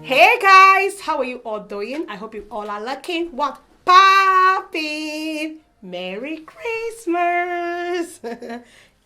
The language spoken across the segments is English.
Hey guys, how are you all doing? I hope you all are looking what popping. Merry Christmas.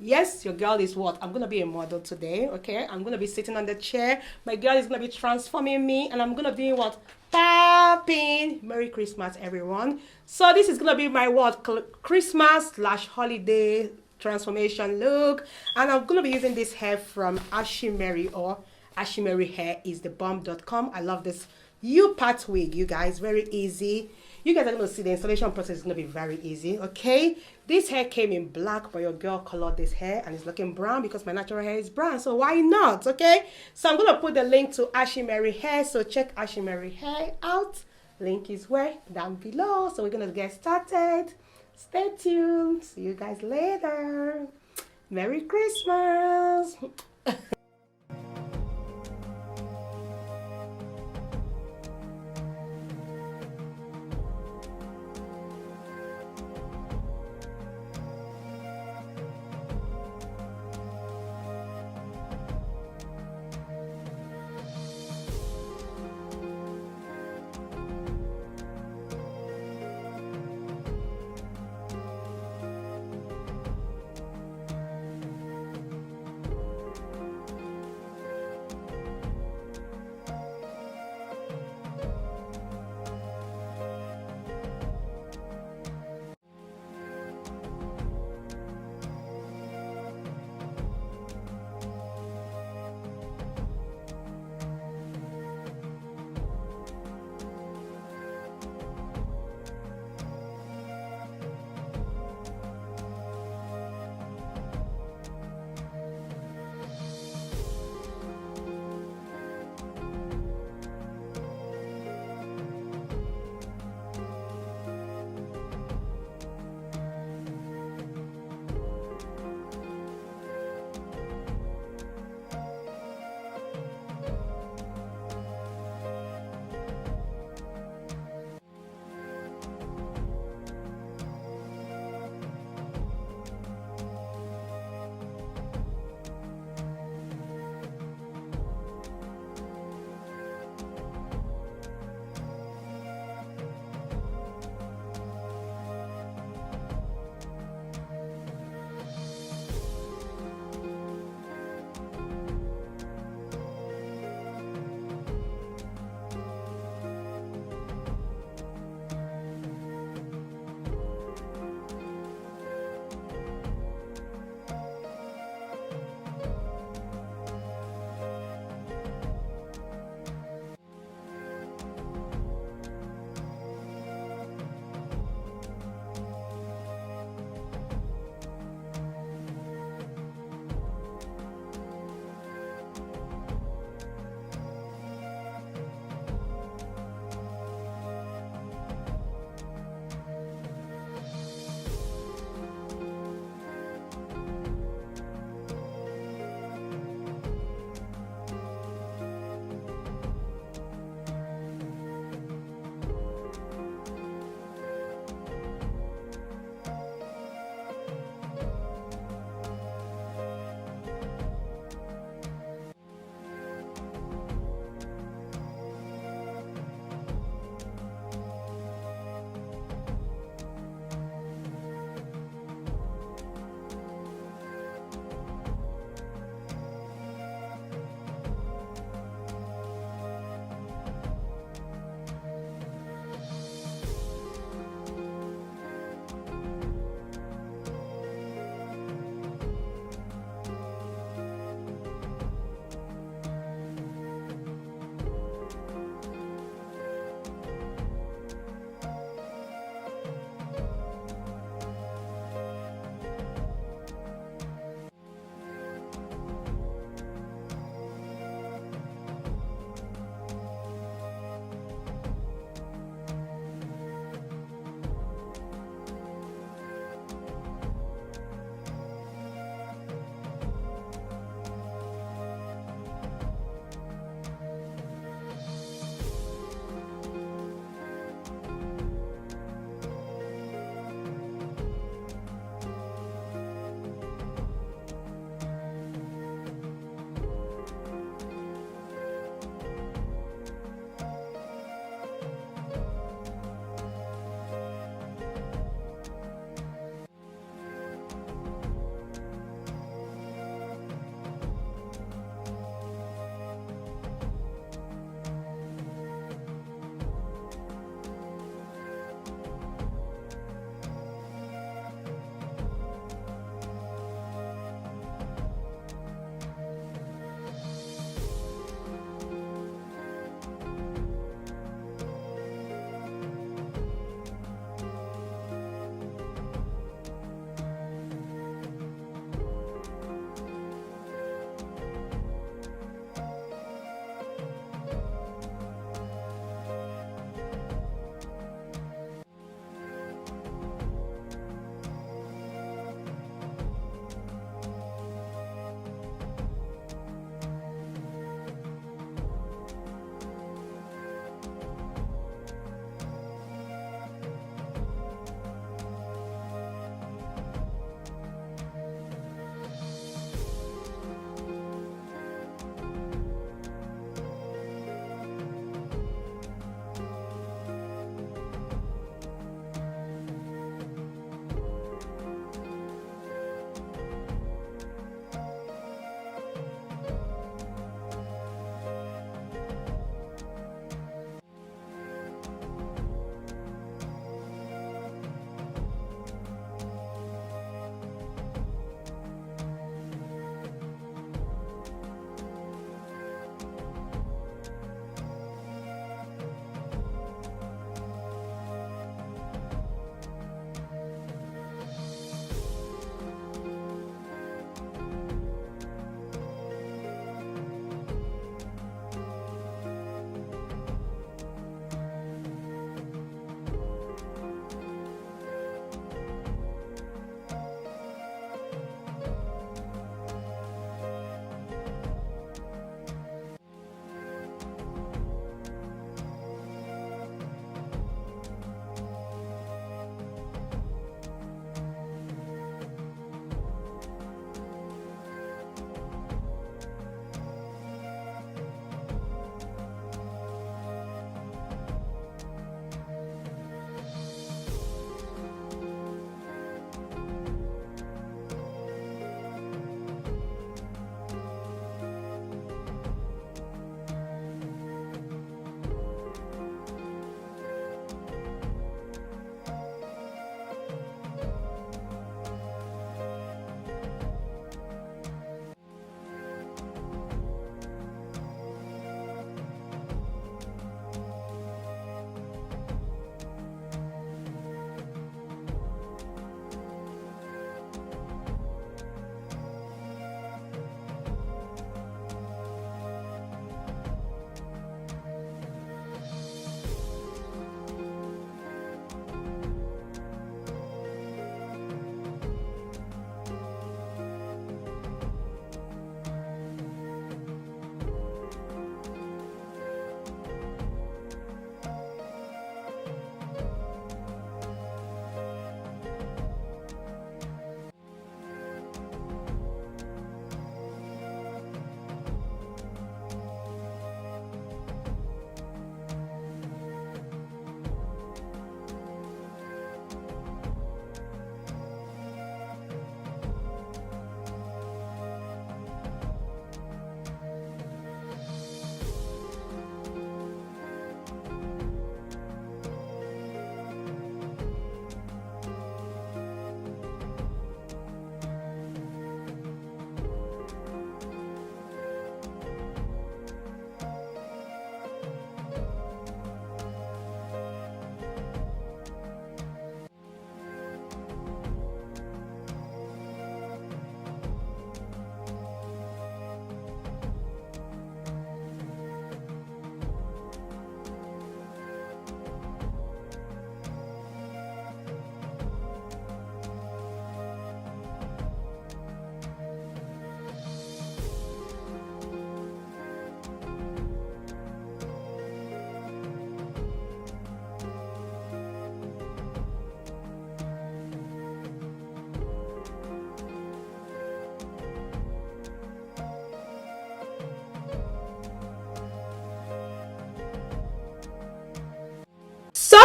Yes, your girl is what? I'm gonna be a model today, okay? I'm gonna be sitting on the chair. My girl is gonna be transforming me, and I'm gonna be what? Popping. Merry Christmas, everyone. So this is gonna be my what? Christmas slash holiday transformation look, and I'm gonna be using this hair from Ashimary or Ashimary Hair is the bomb.com. I love this U-part wig, you guys. Very easy. You guys are going to see the installation process is going to be very easy, okay? This hair came in black, but your girl colored this hair and it's looking brown because my natural hair is brown. So why not, okay? So I'm going to put the link to Ashimary Hair. So check Ashimary Hair out. Link is where? Down below. So we're going to get started. Stay tuned. See you guys later. Merry Christmas.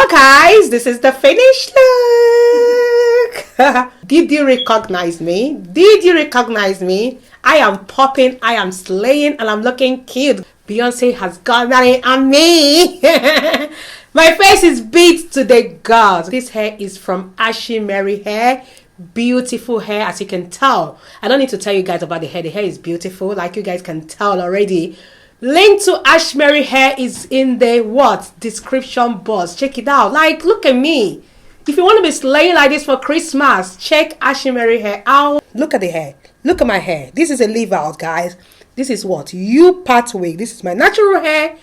guys, this is the finished look. Did you recognize me? Did you recognize me? I am popping, I am slaying, and I'm looking cute. Beyonce has got that on me. My face is beat today, girls. This hair is from Ashimary Hair. Beautiful hair, as you can tell. I don't need to tell you guys about the hair. The hair is beautiful, like you guys can tell already. Link to Ashimary Hair is in the description box. Check it out. Like, look at me. If you want to be slaying like this for Christmas, check Ashimary Hair out. Look at the hair. Look at my hair. This is a leave out, guys. This is U-part wig. This is my natural hair.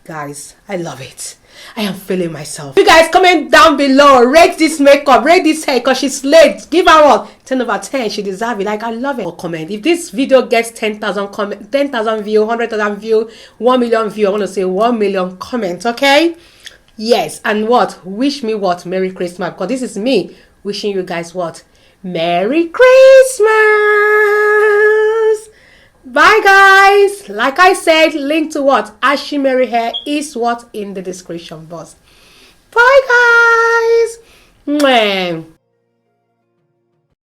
Guys, I love it. I am feeling myself. You guys comment down below, rate this makeup, rate this hair, because she's late. Give her 10 over 10. She deserves it. Like, I love it. Or comment if this video gets 10,000 comment, 10,000 view, 100,000 view, 1 million view. I want to say 1 million comments. Okay, yes. And wish me Merry Christmas, because this is me wishing you guys Merry Christmas. Bye guys. Like I said, link to Ashimary Hair is in the description box. Bye guys. Mwah.